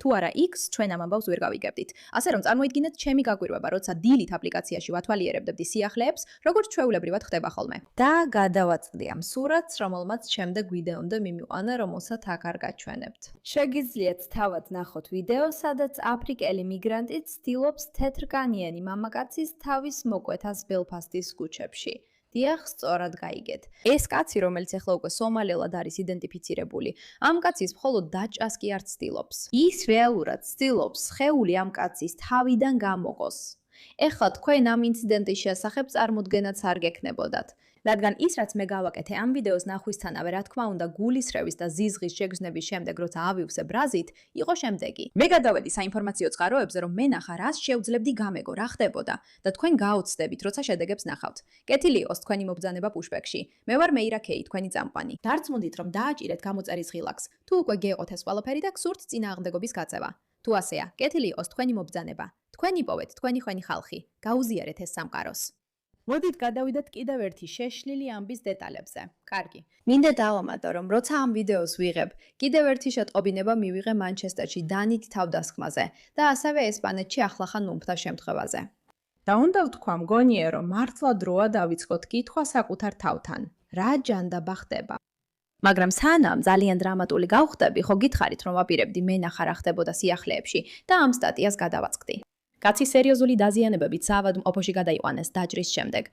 თუ არა X, ჩვენ ამ ამბავს ვერ გავიგებდით. ასე რომ წარმოიდგინეთ, ჩემი გაგვირვება, როცა დილით აპლიკაციაში ვათვალიერებდებდი სიახლეებს, როგორც ჩვეულებრივად ხდება ხოლმე. და გადავაწყდი ამ სურათს, რომელმაც შემდეგ ვიდეომდე მიმიყვანა, რომელსაც აქ არ გაჩვენებთ. შეგიძლიათ თავად ნახოთ ვიდეო, სადაც აფრიკელი მიგრანტი ცდილობს თეთრკანიანი მამაკაცის თავის მოკვეთას ბელფასტის ქუჩებში. დიახ, სწორად გაიგეთ. ეს კაცი, რომელიც ახლა უკვე სომალელად არის იდენტიფიცირებული, ამ კაცის მხოლოდ დაჭას კი არ ცდილობს. ის რეალურად ცდილობს სხეული ამ კაცის თავიდან გამოგოს. ეხლა თქვენ ამ ინციდენტის შესახებ წარმოდგენაც არ გექნებოდათ. რადგან ის, რაც მე გავაკეთე ამ ვიდეოს ნახვისთანავე, რა თქმა უნდა, გულისრევის და ზიზღის შეგრძნების შემდეგ, როცა ავივსე ბრაზით, იყო შემდეგი. მე გადავედი საინფორმაციო წყაროებზე, რომ მე ნახა, რას შევძლებდი გამეგო, რა ხდებოდა და თქვენ გაოცდებით, როცა შედეგებს ნახავთ. კეთილი იყოს თქვენი მობრძანება pushback-ში. მე ვარ მეირა ქეი, თქვენი წამყვანი. დარწმუნდით, რომ დააჭირეთ გამოწერის ღილაკს. თუ უკვე გეყოთ ეს ყველაფერი და გსურთ წინააღმდეგობის გაწევა. თუ ასეა, კეთილი იყოს თქვენი მობრძანება. თქვენ იპოვეთ თქვენი ხალხი. გაუზიარეთ ეს სამყაროს. მოდით გადავიდეთ კიდევ ერთი შეშლილი ამბის დეტალებზე. კარგი. მინდა დავამატო, რომ როცა ამ ვიდეოს ვიღებ, კიდევ ერთი შეტყობინება მივიღე მანჩესტერში დანით თავდასხმაზე და ასევე ესპანეთში ახლახან უმფთა შემთხვევაზე. და უნდა ვთქვა, მგონია, რომ მართლა დროა დავიწყოთ კითხვა საკუთარ თავთან. რა ჯანდაბა ხდება? მაგრამ სანამ ძალიან დრამატული გავხდები, ხო გითხარით, რომ ვაპირებდი მე ნახა რა ხდებოდა სიახლეებში და ამ სტატიას გადავაწყდი. კაცი სერიოზული დაზიანებებით საავადმყოფოში გადაიყვანეს დაჭრის შემდეგ.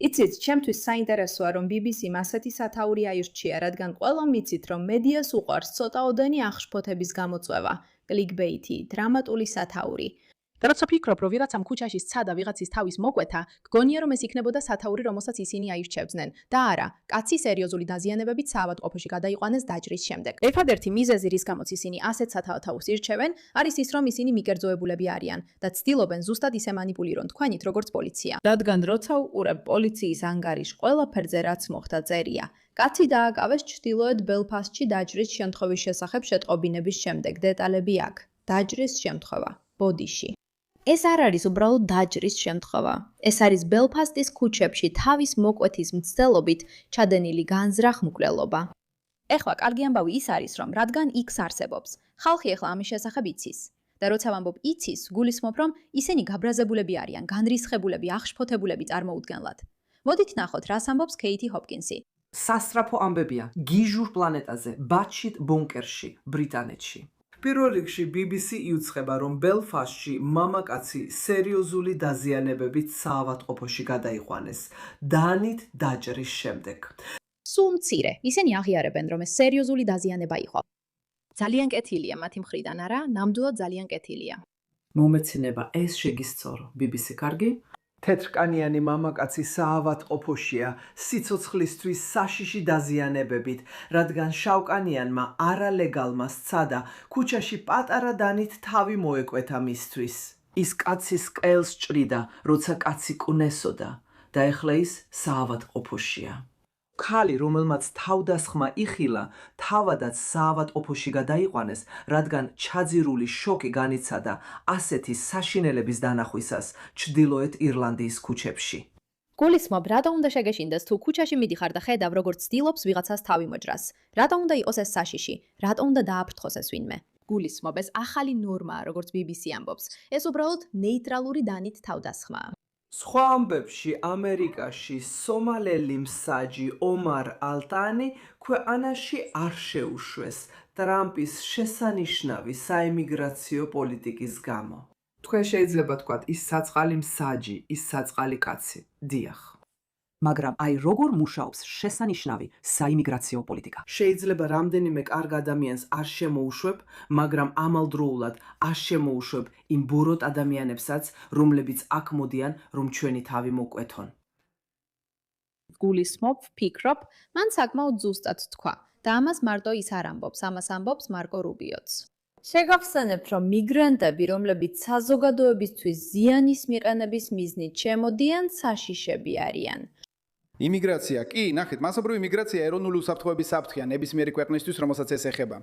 იცით, ჩემთვის საინტერესოა, რომ BBC-მ ასეთი სათაური აირჩია, რადგან ყველა მიცით, რომ მედიას უყვარს ცოტაოდენი აღშფოთების გამოწვევა, clickbait-ი, დრამატული სათაური. და როცა ფიქრობ, რომ ვიღაც ამ ქუჩაში სცადა ვიღაცის თავის მოკვეთა, გგონია, რომ ეს იქნებოდა სათაური, რომელსაც ისინი აირჩევდნენ. და არა, კაცი სერიოზული დაზიანებებით საავადმყოფოში გადაიყვანეს დაჭრის შემდეგ. ერთადერთი მიზეზი, რის გამოც ისინი ასეთ სათაურს ირჩევენ, არის ის, რომ ისინი მიკერძოებულები არიან და ცდილობენ ზუსტად ისე მანიპულირონ თქვენით, როგორც პოლიცია. რადგან როცა უყურებ პოლიციის ანგარიშს, ყველაფერზე რაც მოხდა წერია. კაცი დააკავეს ჩრდილოეთ ბელფასტში დაჭრის შემთხვევის შესახებ შეტყობინების შემდეგ. დეტალები აქ. დაჭრის შემთხვევა. ბოდიში. ეს არ არის უბრალოდ დაჭრის შემთხვევა. ეს არის ბელფასტის ქუჩებში თავის მოკვეთის მცდელობით ჩადენილი განზრახ-მკვლელობა. ეხლა კარგი ამბავი ის არის, რომ რადგან X არსებობს, ხალხი ეხლა ამის შესახებ იცის. და როცა ვამბობ იცის, გულისხმობ, რომ ისინი გაბრაზებულები არიან, განრისხებულები, აღშფოთებულები წარმოუდგენლად. მოდით ნახოთ, რას ამბობს კეითი ჰოპკინსი. სასწრაფო ამბებია გიჟურ პლანეტაზე, ბატშიტ ბუნკერში, ბრიტანეთში. პირველ რიგში BBC იუცხება, რომ ბელფასტში მამაკაცი სერიოზული დაზიანებებით საავადმყოფოში გადაიყვანეს დანით დაჭრის შემდეგ. სულ მცირე, ისინი აღიარებენ, რომ ეს სერიოზული დაზიანება იყო. ძალიან კეთილია მათი მხრიდან, არა? ნამდვილად ძალიან კეთილია. მომეცინება ეს შეგისწორო, BBC კარგი? თეთრკანიანი მამაკაცი საავადმყოფოშია სიცოცხლისთვის საშიში დაზიანებებით, რადგან შავკანიანმა არალეგალმა სცადა ქუჩაში პატარა დანით თავი მოეკვეთა მისთვის. ის კაცის ყელს ჭრიდა, როცა კაცი კვნესოდა და ეხლა ის საავადმყოფოშია. ქალი, რომელმაც თავდასხმა იხილა, თავადაც საავადმყოფოში გადაიყვანეს, რადგან ჩაძირული შოკი განიცადა ასეთი საშინელების დანახვისას ჩრდილოეთ ირლანდიის ქუჩებში. გულისხმობ, რატო უნდა შეგეშინდეს თუ ქუჩაში მიდიხარ და ხედავ, როგორც ცდილობს ვიღაცას თავი მოჭრას? რატო უნდა იყოს ეს საშიში? რატო უნდა დააფრთხოს ეს ვინმე? გულისხმობ, ეს ახალი ნორმაა, როგორც BBC ამბობს. ეს უბრალოდ ნეიტრალური დანით თავდასხმაა. სხვა ამბებში, ამერიკაში სომალელი მსაჯი ომარ ალტანი ქვეყანაში არ შეუშვეს ტრამპის შესანიშნავი საიმიგრაციო პოლიტიკის გამო. თქვენ შეიძლება თქვათ, ის საწყალი მსაჯი, ის საწყალი კაცი. დიახ. მაგრამ აი როგორ მუშაობს შესანიშნავი საიმიგრაციო პოლიტიკა. შეიძლება რამდენიმე კარგ ადამიანს არ შემოუშვებ, მაგრამ ამავდროულად არ შემოუშვებ იმ ბოროტ ადამიანებსაც, რომლებიც აქ მოდიან, რომ ჩვენი თავი მოკვეთონ. გულისხმობ, ფიქრობ, მან საკმაოდ ზუსტად თქვა და ამას მარტო ის არ ამბობს, ამას ამბობს მარკო რუბიოც. შეგახსენებთ, რომ მიგრანტები, რომლებიც საზოგადოებისთვის ზიანის მიყენების მიზნით შემოდიან, საშიშები არიან. იმიგრაცია კი, ნახეთ, მასობრივი მიგრაცია ეროვნული უსაფრთხოების საფრთხეა ნებისმიერი ქვეყნისთვის, რომელსაც ეს ეხება.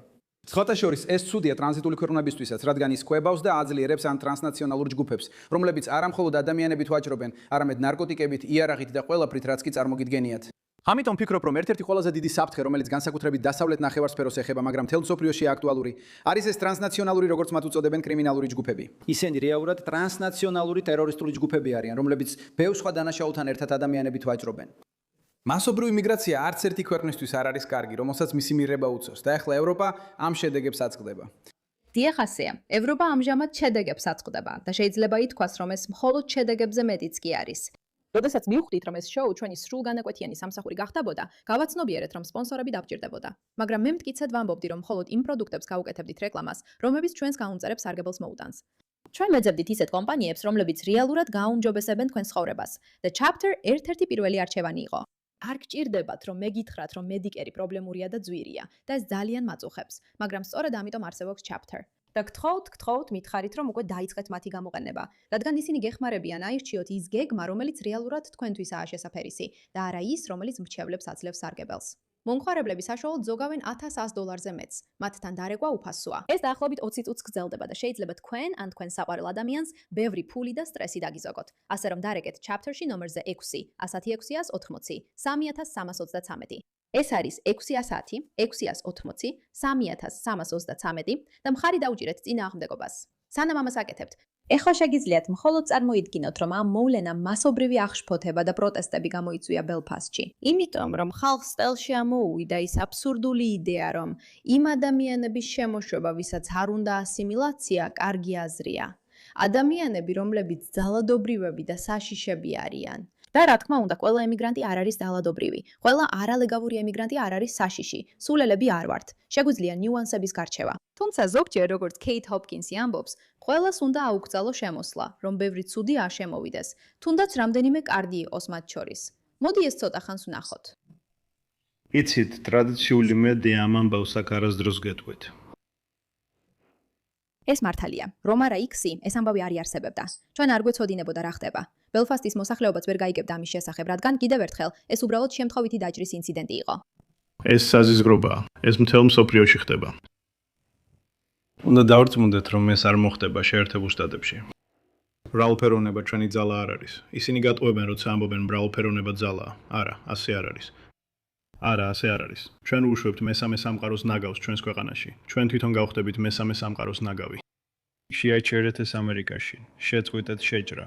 სხვათა შორის ეს ცუდია ტრანზიტული ქვეყნებისთვისაც, რადგან ის კვებავს და აძლიერებს ან ტრანსნაციონალურ ჯგუფებს, რომლებიც არა მხოლოდ ადამიანებით ვაჭრობენ, არამედ ნარკოტიკებით, იარაღით და ყველაფრით, რაც კი წარმოგიდგენიათ. ამიტომ ვფიქრობ, რომ ერთ-ერთი ყველაზე დიდი საფრთხე, რომელიც განსაკუთრებით დასავლეთ ნახევარსფეროს ეხება, მაგრამ მთელ მსოფლიოში აქტუალური, არის ეს ტრანსნაციონალური, როგორც მათ უწოდებენ, კრიმინალური ჯგუფები. ისინი რეალურად ტრანსნაციონალური ტერორისტული ჯგუფები არიან, რომლებიც ბევრ სხვა დანაშაულთან ერთად ადამიანებით ვაჭრობენ. მასობრივი მიგრაცია არც ერთი ქვეყნისთვის არ არის კარგი, რომელსაც მისი მიღება უწევს და ახლა ევროპა ამ შედეგებს აწყდება. დიახ, ასეა. ევროპა ამჟამად შედეგებს აწყდება და შეიძლება ითქვას, რომ ეს მხოლოდ შედეგებზე მეტიც კი არის. როდესაც მივხვდით, რომ ეს შოუ ჩვენი სრულგანაკვეთიანი სამსახური გახდებოდა, გავაცნობიერეთ, რომ სპონსორები დავჭირდებოდა. მაგრამ მე მტკიცედ ვამბობდი, რომ მხოლოდ იმ პროდუქტებს გავუკეთებდით რეკლამას, რომლებიც ჩვენს გაუმწერებს სარგებელს მოუტანს. ჩვენ მეძებდით ისეთ კომპანიებს, რომლებიც რეალურად გააუმჯობესებენ თქვენს ცხოვრებას. The Chapter ერთ-ერთი პირველი არჩევანი იყო. არ გჭირდებათ, რომ მეგითხრათ, რომ მედიკერი პრობლემურია და ძვირია და ეს ძალიან მაწუხებს, მაგრამ სწორედ ამიტომ არსებობს Chapter. და გთხოვთ, მითხარით, რომ უკვე დაიწყეთ მათი გამოყენება, რადგან ისინი გეხმარებიან აირჩიოთ ის გეგმა, რომელიც რეალურად თქვენთვისაა შესაფერისი და არა ის, რომელიც მრჩევლებს აძლევს სარგებელს. მომხმარებლები საშუალოდ ზოგავენ $100,000-ზე მეტს. მათთან დარეკვა უფასოა. ეს დაახლოებით 20 წუთს გრძელდება და შეიძლება თქვენ ან თქვენ საყვარელ ადამიანს ბევრი ფული და სტრესი დაგიზოგოთ. ასე რომ დარეკეთ Chapter-ში ნომერზე 6, 10680, 3333. ეს არის 610, 680, 3333 და მხარი დაუჭირეთ წინააღმდეგობას. სანამ ამას აკეთებთ, ეხლა შეგიძლიათ მხოლოდ წარმოიდგინოთ, რომ ამ მოვლენამ მასობრივი აღშფოთება და პროტესტები გამოიწვია ბელფასტში. იმიტომ, რომ ხალხს წელში ამოუვიდა ის აბსურდული იდეა, რომ იმ ადამიანების შემოშვება, ვისაც არ უნდა ასიმილაცია, კარგი აზრია. ადამიანები, რომლებიც ძალადობრივები და საშიშები არიან. და რა თქმა უნდა, ყველა ემიგრანტი არ არის ძალადობრივი. ყველა არალეგალური ემიგრანტი არ არის საშიში. სულელები არ ვართ. შეგვიძლია ნიუანსების გარჩევა. თუმცა ზოგჯერ, როგორც Kate Hopkins-ი ამბობს, ყველას უნდა აუგზავნოს შემოსვლა, რომ ბევრი ცუდი არ შემოვიდეს, თუნდაც რამდენიმე კარგი იყოს მათ შორის. მოდი ეს ცოტა ხანს ვნახოთ. იცით, ტრადიციული მედია ამ ამბავს აქ არასდროს გეტყვით. ეს მართალია. რომ არა X-ი, ეს ამბავი არ იარსებებდა. ჩვენ არ გვეცოდინებოდა რა ხდება. ბელფასტის მოსახლეობაც ვერ გაიგებდა ამის შესახებ, რადგან კიდევ ერთხელ ეს უბრალოდ შემთხვევითი დაჭრის ინციდენტი იყო. ეს საზიზგრობაა. ეს მთელ მსოფლიოში ხდება. უნდა დავრწმუნდეთ, რომ ეს არ მოხდება შეერთებულ შტატებში. მრავალფეროვნება ჩვენი ძალა არ არის. ისინი გატყუებენ, როცა ამბობენ მრავალფეროვნება ძალაა. არა, ასე არ არის. არა, ასე არ არის. ჩვენ უშვებთ მესამე სამყაროს ნაგავს ჩვენს ქვეყანაში. ჩვენ თვითონ გავხდებით მესამე სამყაროს ნაგავი. შეაჩერეთ ეს ამერიკაში. შეწყვიტეთ შეჭრა.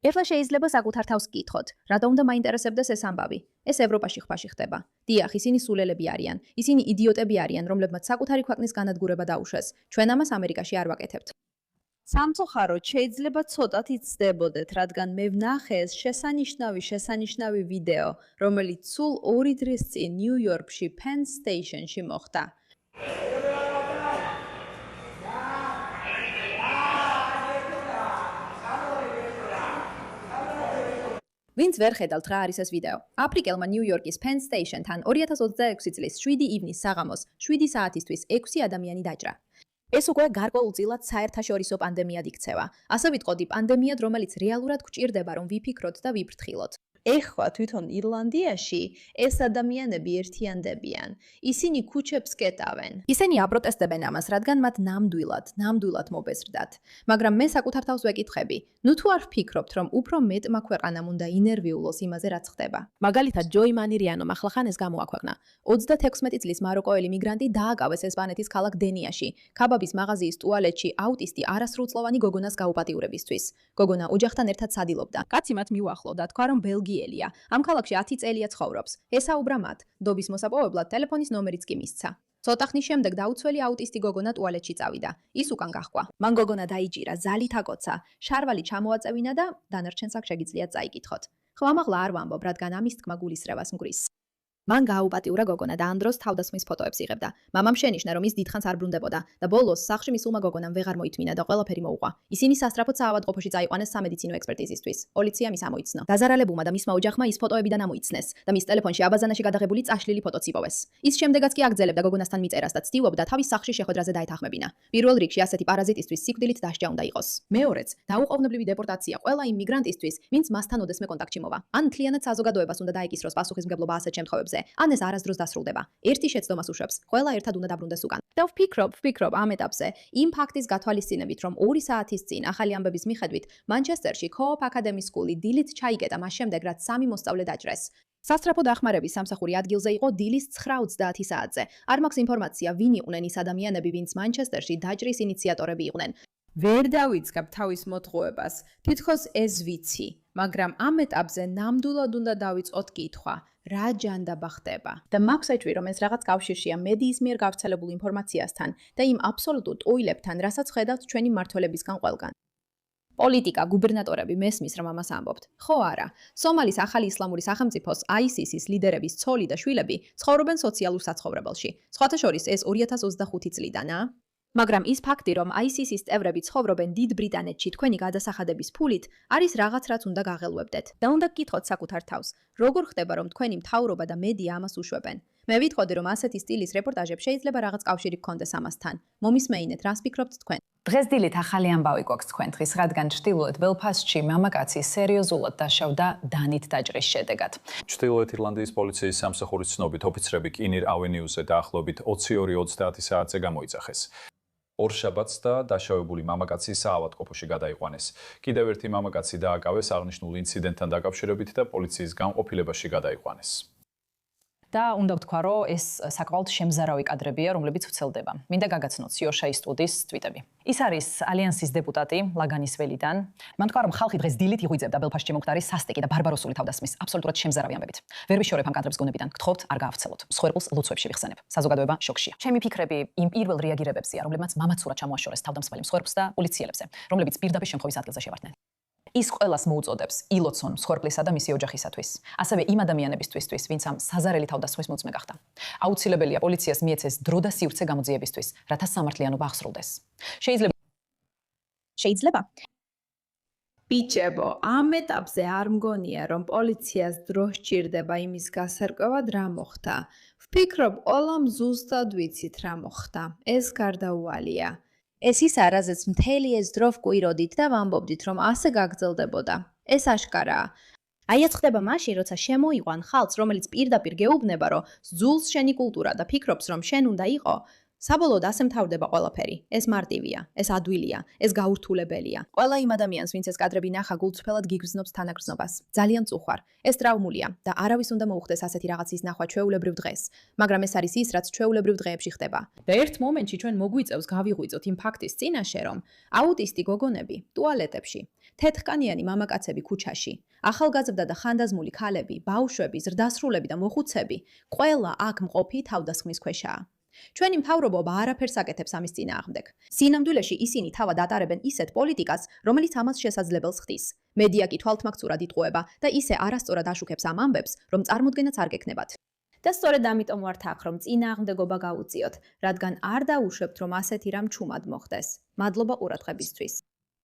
ეხლა შეიძლება საკუთარ თავს გკითხოთ, რატომ უნდა მაინტერესებდეს ეს ამბავი? ეს ევროპაში ხფაში ხდება. დიახ, ისინი სულელები არიან. ისინი იდიოტები არიან, რომლებმაც საკუთარი ქვეყნის განადგურება დაუშვეს. ჩვენ ამას ამერიკაში არ ვაკეთებთ. სამწუხაროდ შეიძლება ცოტათი ცდებოდეთ, რადგან მე ვნახე ეს შესანიშნავი ვიდეო, რომელიც სულ 2 დღის წინ ნიუ-იორკში Penn Station-ში მოხდა. ვინც ვერ ხედავთ რა არის ეს ვიდეო. აფრიკელმა ნიუ-იორკის Penn Station-თან 2026 წლის 7 ივნის საღამოს 7 საათისთვის 6 ადამიანი დაჭრა. ეს უკვე გარკვეულწილად საერთაშორისო პანდემიად იქცევა. ასე ვიტყოდი პანდემიად, რომელიც რეალურად გვჭირდება, რომ ვიფიქროთ და ვიფრთხილოთ. ეხლა თვითონ ირლანდიაში ეს ადამიანები ერთიანდებიან. ისინი ქუჩებს კეტავენ. ისინი აპროტესტებენ ამას, რადგან მათ ნამდვილად მობეზრდათ. მაგრამ მე საკუთარ თავს ვეკითხები, ნუ თუ არ ვფიქრობთ, რომ უფრო მეტმა ქვეყანამ უნდა ინერვიულოს იმაზე, რაც ხდება. მაგალითად, ჯოი მანირიანომ ახლახან ეს გამოაქვეყნა. 36 წლის მაროკოელი მიგრანტი დააკავეს ესპანეთის ქალაქ დენიაში, ქაბაბის მაღაზიის ტუალეტში აუტისტი არასრულწლოვანი გოგონას გაუპატიურებისთვის. გოგონა ოჯახთან ერთად სადილობდა. კაცი მათ მიუახლო და თქვა, რომ ბელგიელია. ამ ქალაქში 10 წელია ცხოვრობს. ესაუბრა მათ. დობის მოსაპოვებლად ტელეფონის ნომერიც კი მისცა. ცოტა ხნის შემდეგ დაუცველი აუტისტი გოგონა ტუალეტში წავიდა. ის უკან გაჰყვა. მან გოგონა დაიჭირა, ზალით აკოცა, შარვალი ჩამოაწევინა და დანარჩენს აქ შეგიძლიათ წაიკითხოთ. ხმამაღლა არ ვამბობ, რადგან ამის თქმა გულისრევას მგვრის. მან გააუპატიურა გოგონა და ამ დროს თავდასხმის ფოტოებს იღებდა. მამამ შენიშნა, რომ ის დიდხანს არ ბრუნდებოდა და ბოლოს სახლში მისულმა გოგონამ ვეღარ მოითმინა და ყველაფერი მოუყვა. ისინი სასწრაფოდ საავადმყოფოში წაიყვანეს სამედიცინო ექსპერტიზისთვის. პოლიციამ ის ამოიცნო. დაზარალებულმა და მისმა ოჯახმა ის ფოტოებიდან ამოიცნეს და მის ტელეფონში აბაზანაში გადაღებული წაშლილი ფოტოც იპოვეს. ის შემდეგაც კი აგრძელებდა გოგონასთან მიწერას და ცდილობდა თავის სახლში შეხვედრაზე დაეთანხმებინა. პირველ რიგში ასეთი პარაზიტისთვის სიკვდილით დასჯა უნდა იყოს. მეორეც, დაუყოვნებლივი დეპორტაცია ყველა იმ მიგრანტისთვის, ვინც მასთან ოდესმე კონტაქტში მოვა. ან მთლიანად საზოგადოებას უნდა დაეკისროს პასუხისმგებლობა ასეთ შემთხვევებში. ან ეს არასდროს დასრულდება. ერთი შეცდომას უშვებს, ყველა ერთად უნდა დაბრუნდეს უკან. და ვფიქრობ ამ ეტაპზე, იმ ფაქტის გათვალისწინებით, რომ 2 საათის წინ ახალი ამბების მიხედვით, მანჩესტერში Co-op აკადემიის სკული დილით ჩაიკეტა მას შემდეგ, რაც 3 მოსწავლე დაჭრეს. სასწრაფო დახმარების სამსახური ადგილზე იყო დილის 9:30 საათზე. არ მაქვს ინფორმაცია, ვინ იყვნენ ის ადამიანები, ვინც მანჩესტერში დაჭრის ინიციატორები იყვნენ. ვერ დავიწყებ თავის მოტყუებას. თითქოს ეს ვიცი, მაგრამ ამ ეტაპზე ნამდვილად უნდა დავიწყოთ კითხვა. რა ჯანდაბა ხდება? და მაქვს ეჭვი, რომ ეს რაღაც კავშირშია მედიის მიერ გავრცელებულ ინფორმაციასთან და იმ აბსოლუტურ ტყუილებთან, რასაც ხედავთ ჩვენი მმართველებისგან ყველგან. პოლიტიკა, გუბერნატორები მესმის რომ ამას ამბობთ. ხო არა, სომალის ახალი ისლამური სახელმწიფოს ISIS-ის ლიდერების ცოლი და შვილები ცხოვრობენ სოციალურ საცხოვრებელში. სხვათა შორის ეს 2025 წლიდანაა. მაგრამ ის ფაქტი, რომ ISIS-ის წევრები ცხოვრობენ დიდ ბრიტანეთში თქვენი გადასახადების ფულით, არის რაღაც, რაც უნდა გაღელვებდეთ. და უნდა გკითხოთ საკუთარ თავს, როგორ ხდება, რომ თქვენი მთავრობა და მედია ამას უშვებენ? მე ვიტყოდი, რომ ასეთი სტილის რეპორტაჟებს შეიძლება რაღაც კავშირი გქონდეს ამასთან. მომისმეინეთ, რას ფიქრობთ თქვენ? დღეს დილით ახალი ამბავი გვაქვს თქვენთვის, რადგან ჩრდილოეთ ბელფასტში მამაკაცი სერიოზულად დაშავდა დანით დაჭრის შედეგად. ჩრდილოეთ ირლანდიის პოლიციის სამსახურის ცნობით, ოფიცრები კინირ ავენიუზე დაახლოებით 22:30 საათზე გამოიძახეს. ორშაბათს და დაშავებული მამაკაცი საავადმყოფოში გადაიყვანეს. კიდევ ერთი მამაკაცი დააკავეს აღნიშნულ ინციდენტთან დაკავშირებით და პოლიციის განყოფილებაში გადაიყვანეს. და უნდა ვთქვა, რომ ეს საკმაოდ შემზარავი კადრებია, რომლებიც ვრცელდება. მინდა გაგაცნოთ სიოშა სტუდიის ტვიტები. ის არის ალიანსის დეპუტატი ლაგანის ველიდან. მან თქვა, რომ ხალხი დღეს დილით იღვიძებდა ბელფასტში მომხდარი სასტიკი და ბარბაროსული თავდასხმის აბსოლუტურად შემზარავი ამბებით. ვერ ვიშორებ ამ კადრებს გონებიდან. გთხოვთ, არ გაავრცელოთ. მსხვერპლს ლოცვებში ვიხსენებ. საზოგადოება შოკშია. ჩემი ფიქრები იმ პირველ რეაგირებებზეა, რომლებმაც მამაცურად ჩამოაშორეს თავდამსხმელი მსხვერპლს და პოლიციელებზე, რომლებიც პირდაპირ შემთხვევის ადგილზე შევარდნენ. ის ყველას მოუწოდებს ილოცონ მსხვერპლისა და მისი ოჯახისათვის, ასევე იმ ადამიანებისთვის, ვინც ამ საზარელი თავდასხმის მოწმე გახდა. აუცილებელია პოლიციას მიეცეს დრო და სივრცე გამოძიებისთვის, რათა სამართლიანობა აღსრულდეს. შეიძლება? ბიჭებო, ამ ეტაპზე არ მგონია, რომ პოლიციას დრო სჭირდება იმის გასარკვევად რა მოხდა. ვფიქრობ, ყველამ ზუსტად ვიცით რა მოხდა. ეს გარდაუვალია. ეს ის არაზეც მთელი ეს დრო ვკვიროდით და ვამბობდით, რომ ასე გაგრძელდებოდა. ეს აშკარაა. აი ეს ხდება მაშინ, როცა შემოიყვან ხალხს, რომელიც პირდაპირ გეუბნება, რომ ზულს შენი კულტურა და ფიქრობს, რომ შენ უნდა იყო, საბოლოოდ ასე მთავრდება ყველაფერი. ეს მარტივია, ეს ადვილია, ეს გაურთულებელია. ყველა იმ ადამიანს, ვინც ეს კადრები ნახა, გულწრფელად გიგრძნობს თანაგრძნობას. ძალიან წუხვარ. ეს ტრაუმულია და არავის უნდა მოუხდეს ასეთი რაღაცის ნახვა ჩვეულებრივ დღეს. მაგრამ ეს არის ის, რაც ჩვეულებრივ დღეებში ხდება. და ერთ მომენტში ჩვენ მოგვიწევს გავიღვიძოთ იმ ფაქტის წინაშე, რომ აუტისტი გოგონები ტუალეტებში, თეთრკანიანი მამაკაცები ქუჩაში, ახალგაზრდა და ხანდაზმული ქალები, ბავშვები, ზრდასრულები და მოხუცები, ყველა აქ მყოფი თავდასხმის ქვეშაა. ჩვენი მთავრობა არაფერს აკეთებს ამის წინააღმდეგ. სინამდვილეში ისინი თავად ატარებენ ისეთ პოლიტიკას, რომელიც ამას შესაძლებელს ხდის. მედია კი თვალთმაქცურად იტყუება და ისე არასწორად აშუქებს ამ ამბებს, რომ წარმოდგენაც არ გექნებათ. და სწორედ ამიტომ ვართ აქ, რომ წინააღმდეგობა გაუწიოთ, რადგან არ დაუშვებთ, რომ ასეთი რამ ჩუმად მოხდეს. მადლობა ყურადღებისთვის.